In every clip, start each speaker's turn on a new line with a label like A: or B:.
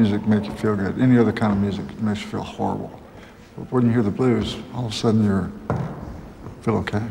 A: music make you feel good. Any other kind of music makes you feel horrible. But when you hear the blues, all of a sudden you feel okay.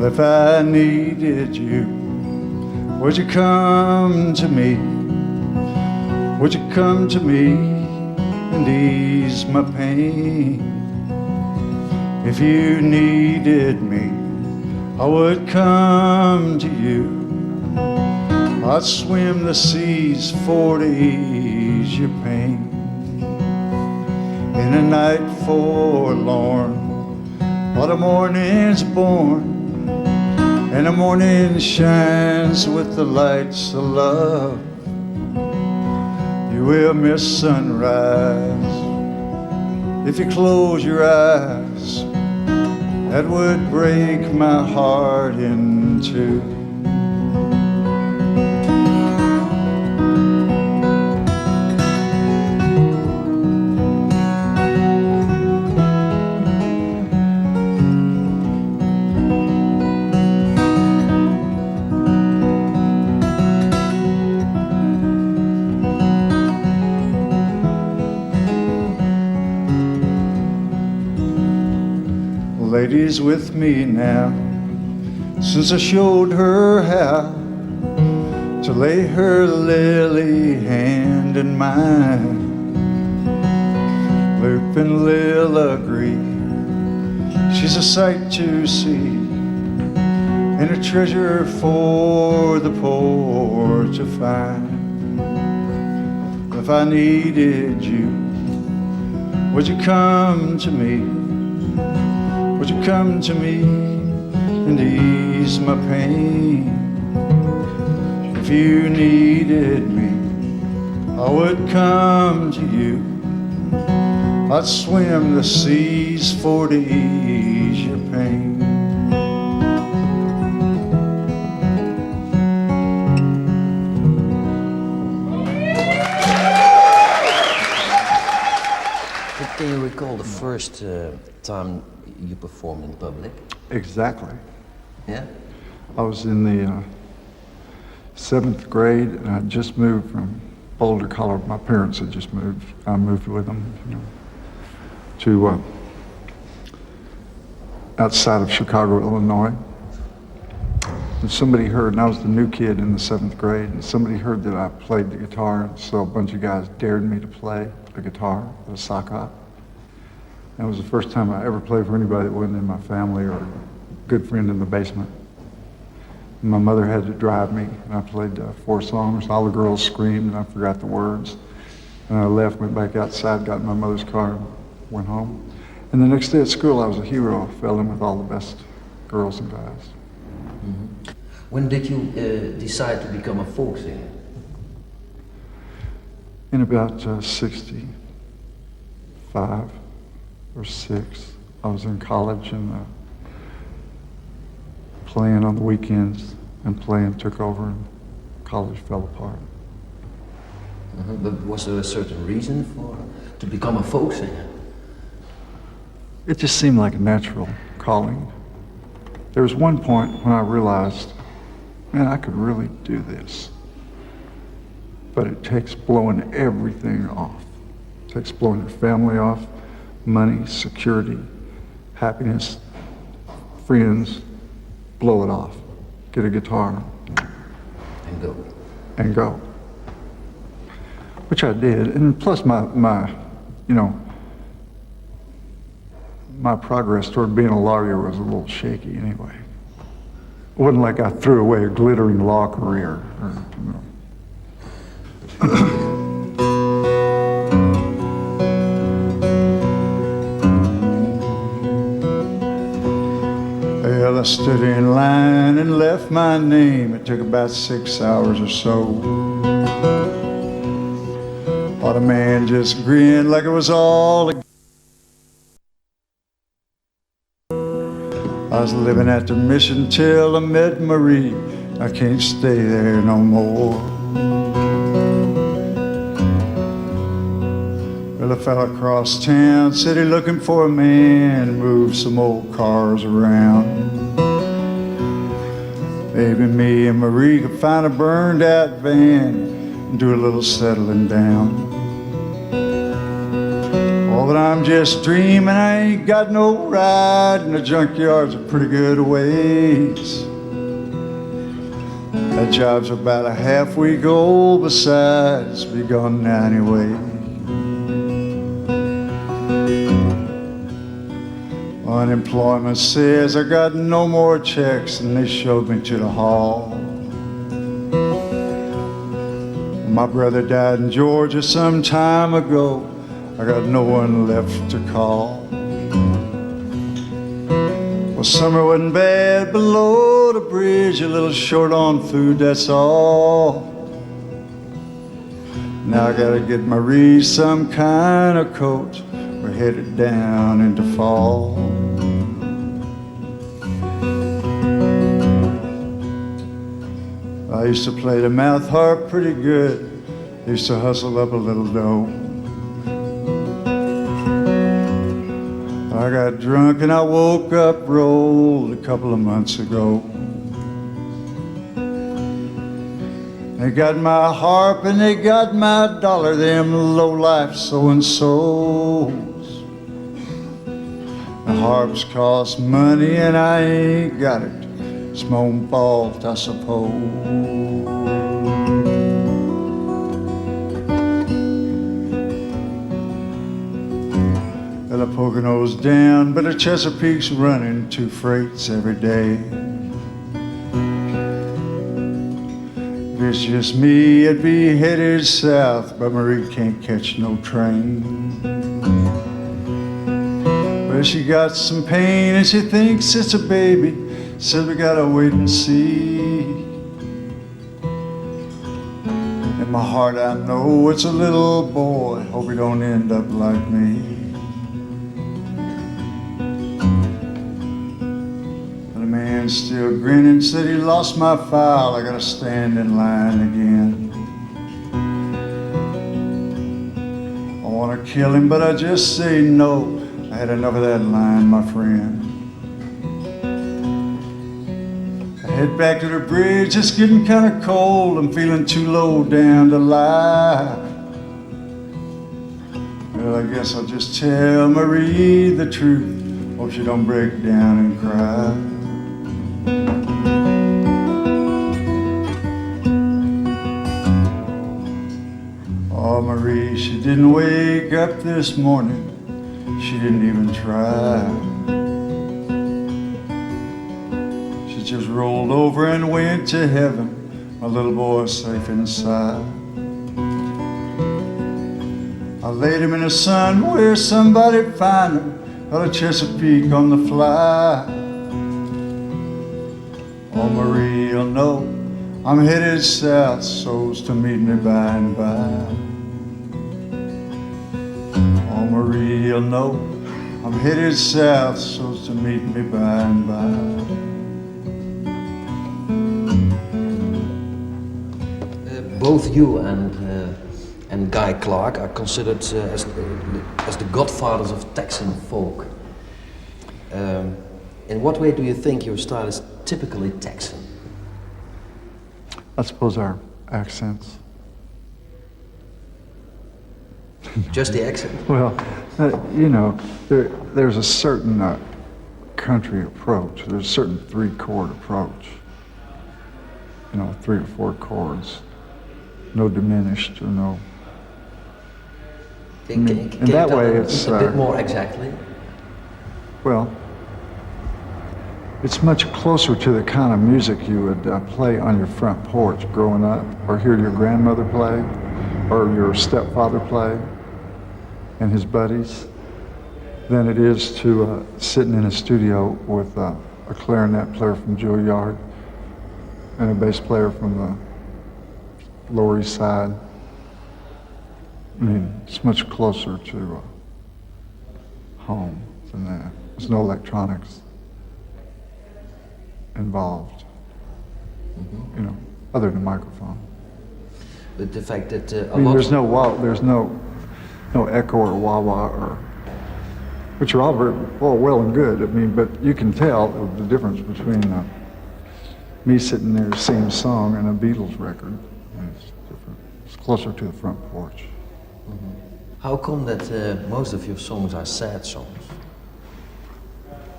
A: If I needed you, would you come to me? Would you come to me and ease my pain? If you needed me, I would come to you. I'd swim the seas for to ease your pain. In a night forlorn, while the morning's born, and the morning shines with the lights of love, you will miss sunrise if you close your eyes. That would break my heart in two. Lady's with me now, since I showed her how to lay her lily hand in mine. Luke and Lil agree, she's a sight to see, and a treasure for the poor to find. If I needed you, would you come to me? Would you come to me and ease my pain? If you needed me, I would come to you. I'd swim the seas for to ease your pain.
B: Can you recall the first time you performed in public?
A: Exactly.
B: Yeah?
A: I was in the 7th grade, and I just moved from Boulder, Colorado. My parents had just moved. I moved with them, to outside of Chicago, Illinois. And somebody heard, and I was the new kid in the 7th grade, and somebody heard that I played the guitar, and so a bunch of guys dared me to play the guitar at a sock hop. That was the first time I ever played for anybody that wasn't in my family or a good friend in the basement. And my mother had to drive me, and I played 4 songs. All the girls screamed, and I forgot the words. And I left, went back outside, got in my mother's car, and went home. And the next day at school, I was a hero. I fell in with all the best girls and guys.
B: Mm-hmm. When did you decide to become a folk singer?
A: In about 65 or 6. I was in college and playing on the weekends, and playing took over and college fell apart.
B: Mm-hmm. But was there a certain reason to become a folk singer?
A: It just seemed like a natural calling. There was one point when I realized, man, I could really do this. But it takes blowing everything off. It takes blowing your family off, money, security, happiness, friends, blow it off. Get a guitar.
B: And go.
A: And go. Which I did. And plus my progress toward being a lawyer was a little shaky anyway. It wasn't like I threw away a glittering law career. Or, stood in line and left my name. It took about 6 hours or so. While the man just grinned like it was all a... I was living at the mission till I met Marie. I can't stay there no more. Well, I fell across town, city looking for a man, moved some old cars around. Maybe me and Marie could find a burned out van and do a little settling down. Oh, but I'm just dreaming, I ain't got no ride, and the junkyard's a pretty good ways. That job's about a half week old, besides, be gone now anyway. Unemployment says I got no more checks, and they showed me to the hall. My brother died in Georgia some time ago. I got no one left to call. Well, summer wasn't bad below the bridge, a little short on food, that's all. Now I gotta get Marie some kind of coat. We're headed down into fall. I used to play the mouth harp pretty good. Used to hustle up a little dough. I got drunk and I woke up rolled a couple of months ago. They got my harp and they got my dollar, them low-life so-and-sos. The harps cost money and I ain't got it. It's my own fault, I suppose. Well, the Pocono's down, but the Chesapeake's running 2 freights every day. If it's just me, it'd be headed south, but Marie can't catch no train. Well, she got some pain and she thinks it's a baby, said we gotta wait and see. In my heart I know it's a little boy, hope he don't end up like me. Still grinning, said he lost my file, I gotta stand in line again. I wanna kill him, but I just say no. I had enough of that line, my friend. I head back to the bridge, it's getting kinda cold. I'm feeling too low down to lie. Well, I guess I'll just tell Marie the truth. Hope she don't break down and cry. Oh, Marie, she didn't wake up this morning. She didn't even try. She just rolled over and went to heaven. My little boy's safe inside. I laid him in the sun where somebody'd find him. Got a Chesapeake on the fly. Oh, Marie, you'll know I'm headed south, so's to meet me by and by. Oh, Marie, you'll know I'm headed south, so's to meet me by and by.
B: Both you and Guy Clark are considered as the godfathers of Texan folk. In what way do you think your style is typically Texan?
A: I suppose our accents.
B: Just the accent?
A: Well, you know, there's a certain country approach. There's a certain 3-chord approach. You know, 3 or 4 chords. No diminished or no.
B: Can you
A: that
B: tell
A: way it's
B: a bit more exactly?
A: Well, it's much closer to the kind of music you would play on your front porch growing up, or hear your grandmother play, or your stepfather play, and his buddies, than it is to sitting in a studio with a a clarinet player from Juilliard and a bass player from the Lower East Side. I mean, it's much closer to home than that. There's no electronics involved, you know, other than microphone.
B: But the fact that
A: I mean, there's no echo or wah-wah or, which are all very well and good. I mean, but you can tell the difference between me sitting there singing a song and a Beatles record. It's different. It's closer to the front porch.
B: How come that most of your songs are sad songs?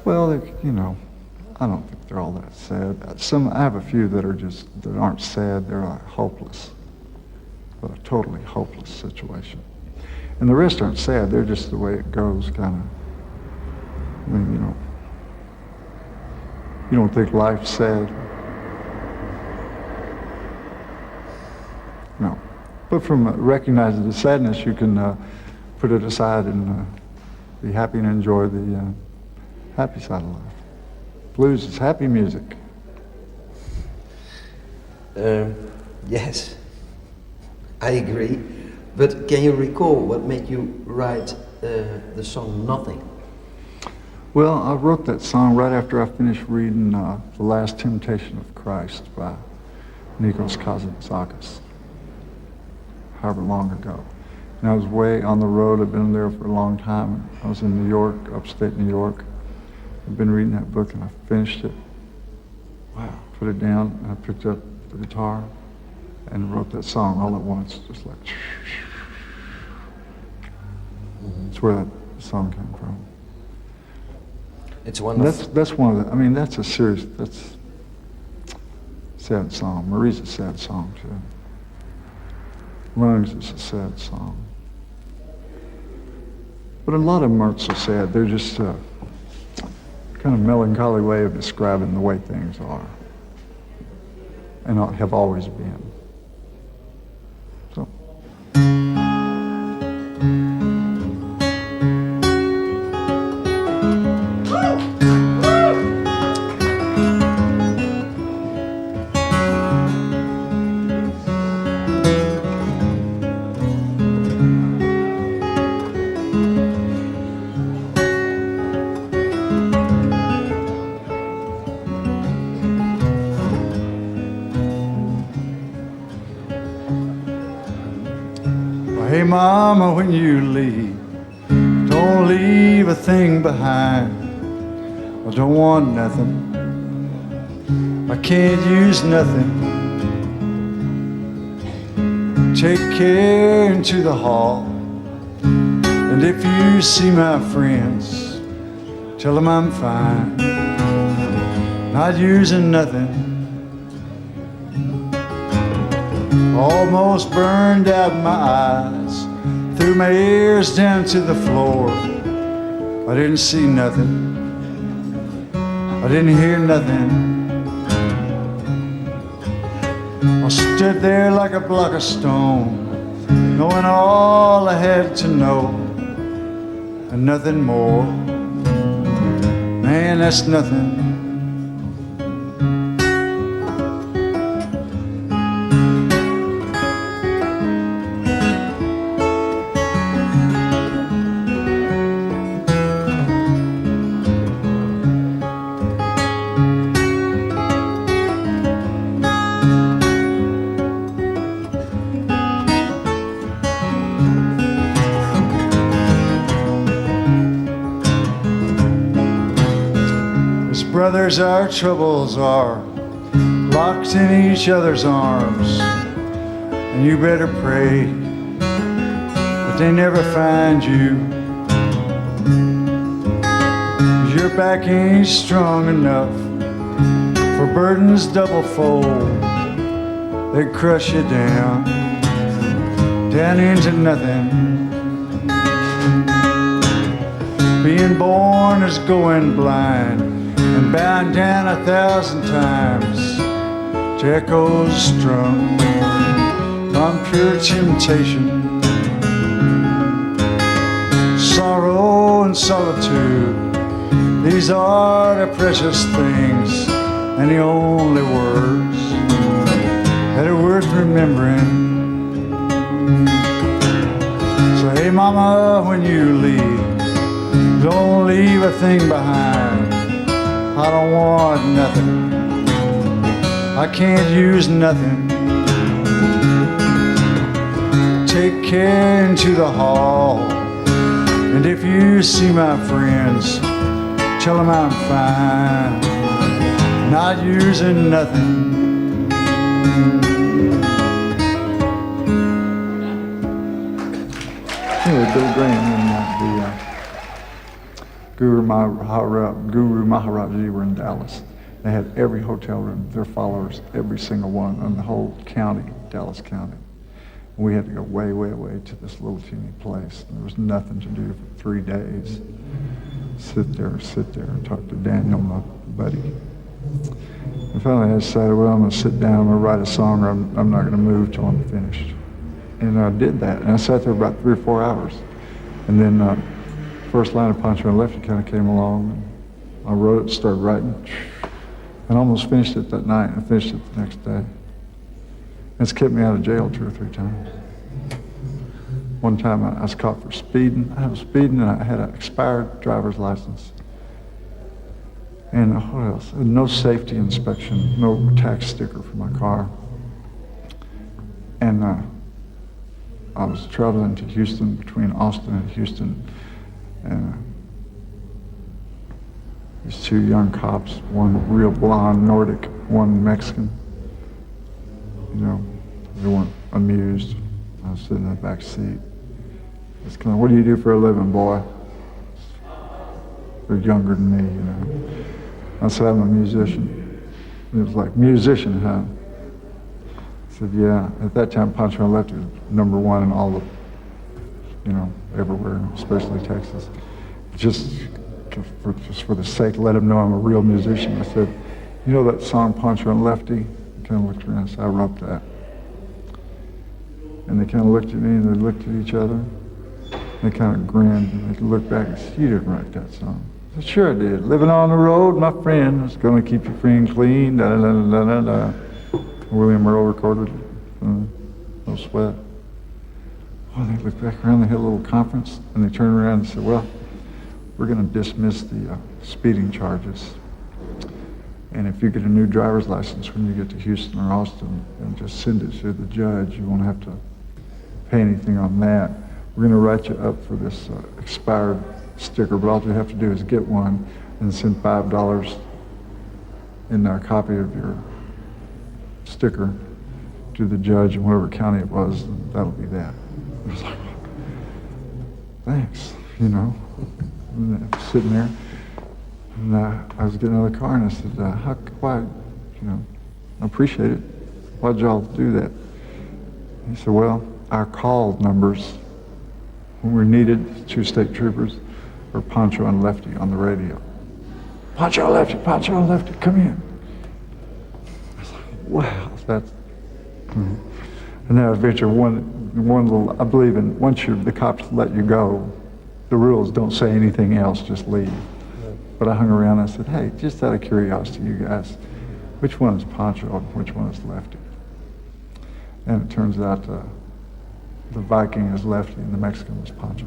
A: Well, you know, I don't think they're all that sad. I have a few that aren't sad. They're like hopeless, a totally hopeless situation. And the rest aren't sad. They're just the way it goes, kind of. I mean, you know, you don't think life's sad. No. But from recognizing the sadness, you can put it aside and be happy and enjoy the happy side of life. Blues is happy music.
B: Yes, I agree. But can you recall what made you write the song Nothin?
A: Well, I wrote that song right after I finished reading The Last Temptation of Christ by Nikos Kazantzakis, however long ago. And I was way on the road. I'd been there for a long time. I was in New York, upstate New York. I've been reading that book and I finished it. Wow. Put it down and I picked up the guitar and wrote that song all at once, just like. That's where that song came from.
B: It's one
A: of that's one of the. I mean, that's a sad song. Marie's a sad song too. Runnings is a sad song. But a lot of them aren't so sad. They're just kind of melancholy way of describing the way things are and have always been. So. Hey mama, when you leave, don't leave a thing behind. I don't want nothing, I can't use nothing. Take care into the hall, and if you see my friends, tell them I'm fine, not using nothing. Almost burned out my eyes, through my ears down to the floor. I didn't see nothing, I didn't hear nothing. I stood there like a block of stone, knowing all I had to know, and nothing more. Man, that's nothing. Brothers, our troubles are locked in each other's arms, and you better pray that they never find you. 'Cause your back ain't strong enough for burdens double fold. They crush you down into nothing. Being born is going blind and bound down 1,000 times to echoes strung on pure temptation. Sorrow and solitude, These are the precious things and the only words that are worth remembering. So hey mama, when you leave, don't leave a thing behind. I don't want nothing, I can't use nothing. Take care into the hall, and if you see my friends, tell them I'm fine, not using nothing. Anyway, Bill Graham and the Guru Maharaji were in Dallas. They had every hotel room, their followers, every single one in the whole county, Dallas County. And we had to go way, way, way to this little teeny place. There was nothing to do for 3 days. Sit there and talk to Daniel, my buddy. And finally I decided, well, I'm gonna sit down, I'm gonna write a song, or I'm not gonna move till I'm finished. And I did that, and I sat there about 3 or 4 hours. And then first line of Pancho Lefty kind of came along, and I wrote it, started writing, and almost finished it that night, and finished it the next day. It's kept me out of jail 2 or 3 times. One time I was caught for speeding. I was speeding and I had an expired driver's license. And what else? No safety inspection, no tax sticker for my car. And I was traveling to Houston, between Austin and Houston, and these 2 young cops, one real blonde Nordic, one Mexican. You know, they weren't amused. I was sitting in the back seat. It's kind of, what do you do for a living, boy? They're younger than me, you know. I said, I'm a musician. It was like, musician, huh? I said, yeah. At that time, Pancho Lefty was #1 in all of, you know, everywhere, especially Texas. Just for the sake, let them know I'm a real musician. I said, you know that song, Pancho and Lefty? Kind of looked around and said, I wrote that. And they kind of looked at me and they looked at each other. They kind of grinned and they looked back and said, you didn't write that song. I said, sure I did. Living on the road, my friend, is going to keep you free and clean, da da da da da da. William Earl recorded it, no sweat. Well, they looked back around, they had a little conference, and they turned around and said, well, we're going to dismiss the speeding charges. And if you get a new driver's license when you get to Houston or Austin, and just send it to the judge, you won't have to pay anything on that. We're going to write you up for this expired sticker, but all you have to do is get one and send $5 in a copy of your sticker to the judge in whatever county it was, and that'll be that. It was like, thanks, you know. And I'm sitting there. And I was getting out of the car and I said, why, you know, I appreciate it. Why'd y'all do that? He said, well, our call numbers, when we're needed, 2 state troopers, are Pancho and Lefty on the radio. Pancho and Lefty, come in. I was like, wow, that's, And then eventually one little, I believe in, once the cops let you go, the rules don't say anything else, just leave. But I hung around and I said, hey, just out of curiosity, you guys, which one is Pancho and which one is Lefty? And it turns out the Viking is Lefty and the Mexican was Pancho.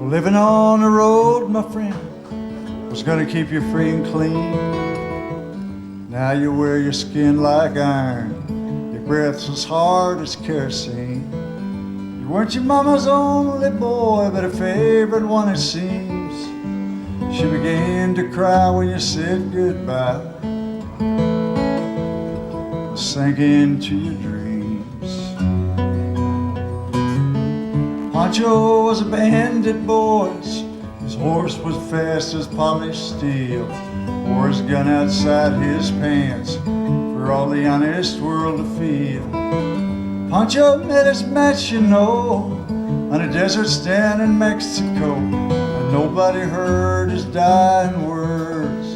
A: Living on the road, my friend, was gonna keep you free and clean. Now you wear your skin like iron, your breath's as hard as kerosene. You weren't your mama's only boy, but a favorite one it seems. She began to cry when you said goodbye, sank into your dreams. Pancho was a bandit, boys. His horse was fast as polished steel. Wore his gun outside his pants for all the honest world to feel. Pancho met his match, you know, on a desert stand in Mexico. A nobody heard his dying words.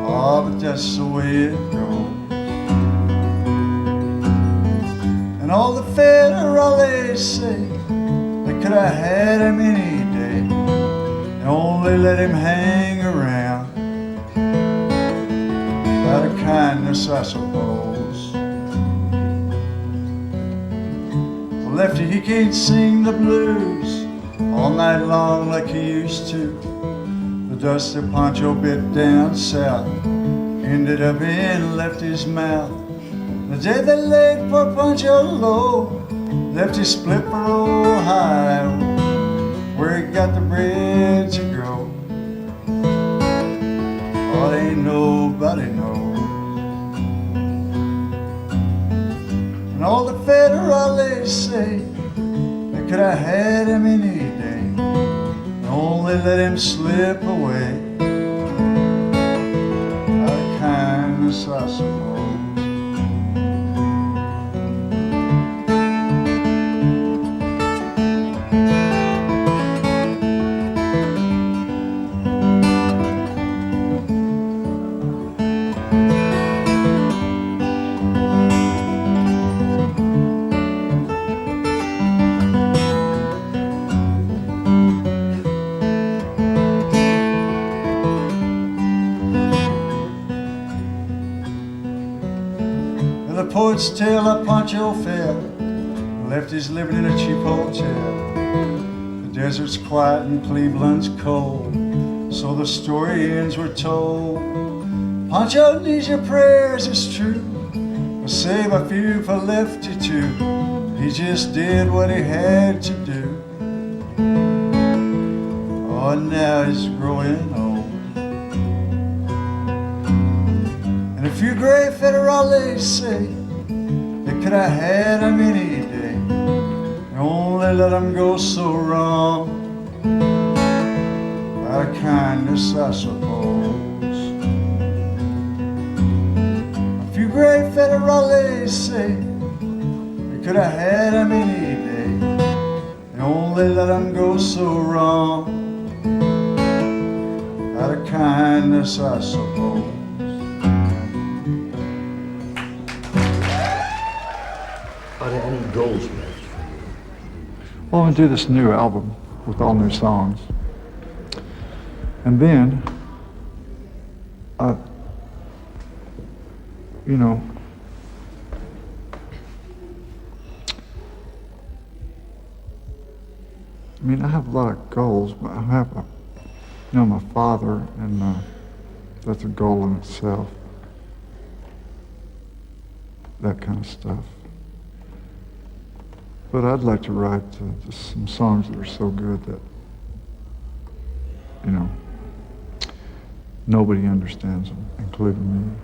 A: Oh, but that's the way it goes. And all the federales say they could have had him any day and only let him hang around out of kindness, I suppose. Well, Lefty, he can't sing the blues all night long like he used to. The dust that Pancho bit down south ended up in Lefty's mouth. The day they laid poor Pancho low, Lefty split for Ohio, where he got the bread to grow. Oh, ain't nobody knows. And all the federales say they could have had him any day, only let him slip away out of kindness, I suppose. The poet's tale of Pancho fell, Lefty's living in a cheap hotel. The desert's quiet and Cleveland's cold, so the story ends, we're told. Pancho needs your prayers, it's true, but save a few for Lefty too. He just did what he had to do. Oh, and now he's growing old. And a few gray federales say they could have had him any day, and only let him go so wrong out of kindness, I suppose. A few gray federales say they could have had him any day, and only let him go so wrong out of kindness, I suppose.
B: Are there any goals left for you?
A: Well, I'm gonna do this new album with all new songs. And then, you know, I mean, I have a lot of goals, but I have my father, and that's a goal in itself. That kind of stuff. But I'd like to write just some songs that are so good that, you know, nobody understands them, including me.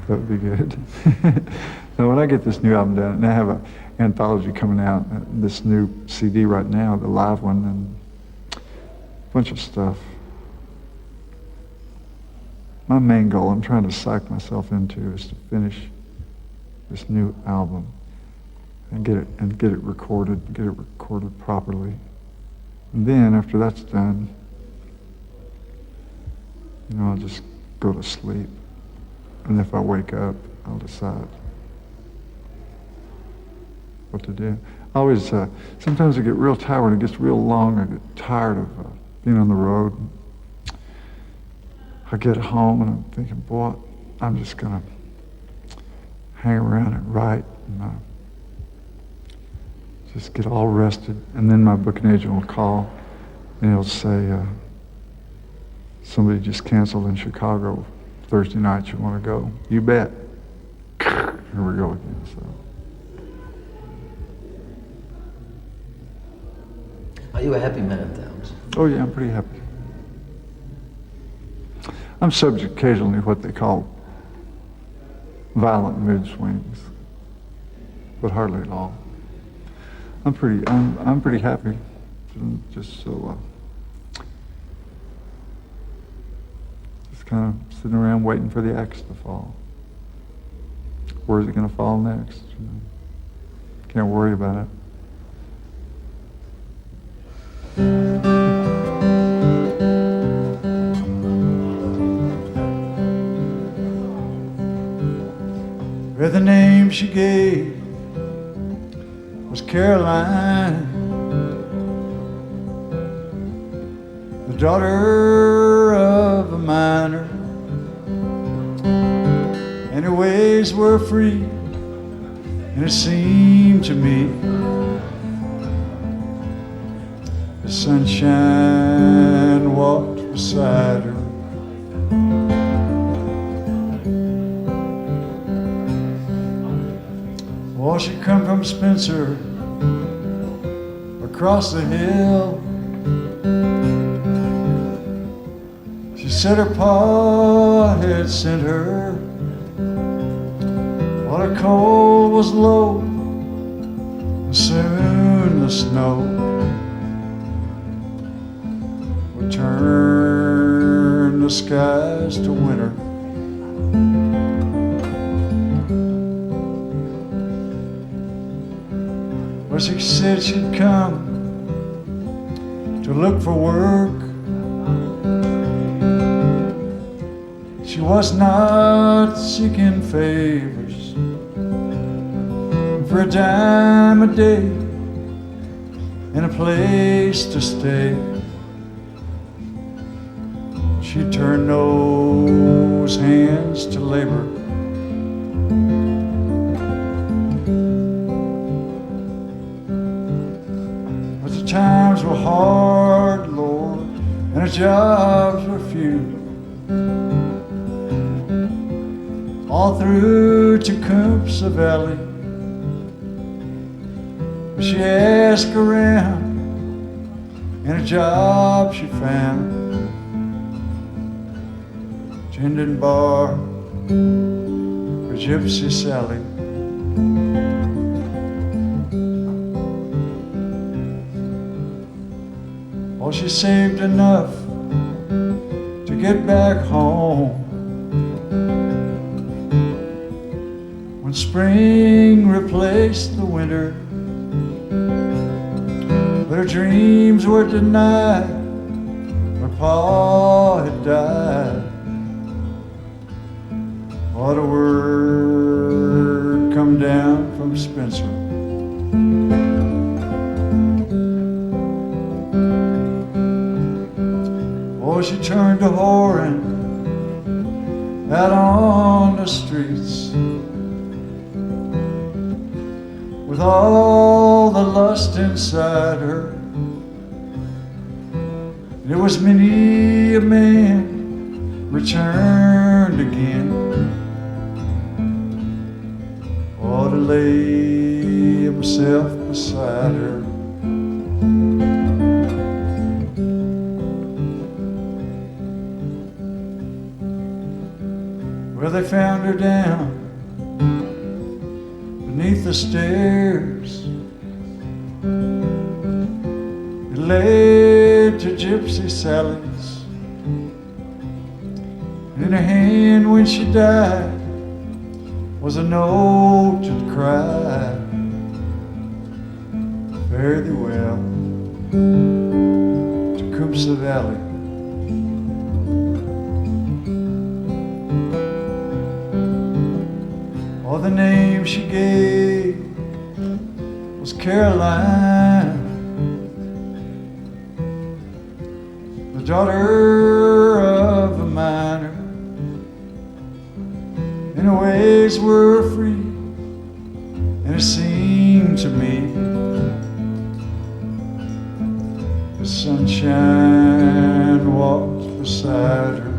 A: That would be good. So when I get this new album done, and I have an anthology coming out, this new CD right now, the live one, and a bunch of stuff. My main goal, I'm trying to psych myself into, is to finish this new album and get it recorded properly. And then after that's done, you know, I'll just go to sleep. And if I wake up, I'll decide what to do. I always, sometimes I get real tired when it gets real long. I get tired of being on the road. I get home and I'm thinking, boy, I'm just gonna hang around and write and just get all rested. And then my booking agent will call and he'll say, somebody just canceled in Chicago Thursday night, you want to go? You bet. Here we go again. So.
B: Are you a happy man, Towns?
A: Oh yeah, I'm pretty happy. I'm subject occasionally to what they call violent mood swings, but hardly at all. I'm pretty happy. Just so just kind of sitting around waiting for the axe to fall. Where's it going to fall next? You know? Can't worry about it. Well, the name she gave was Caroline, the daughter of a miner, and her ways were free, and it seemed to me the sunshine walked beside her. Well, she come from Spencer, across the hill. She said her pa had sent her while her coal was low, and soon the snow would turn the skies to winter. Well, she said she'd come to look for work. She was not seeking favors for a dime a day and a place to stay. She turned those hands to labor. Times were hard, Lord, and our jobs were few. All through Tecumseh Valley, she asked around, and a job she found, tending bar for Gypsy Sally. Well, she saved enough to get back home when spring replaced the winter, but her dreams were denied. Her pa had died. What a word come down from Spencer. Oh, she turned to whoring out on the streets with all the lust inside her. There was many a man returned again, or to lay himself beside her. Well, they found her down beneath the stairs. It led to Gypsy Sally's, and in her hand when she died was a note that cried, fare thee well, Tecumseh Valley. Oh, the name she gave was Caroline, the daughter of a miner, and her ways were free, and it seemed to me the sunshine walked beside her.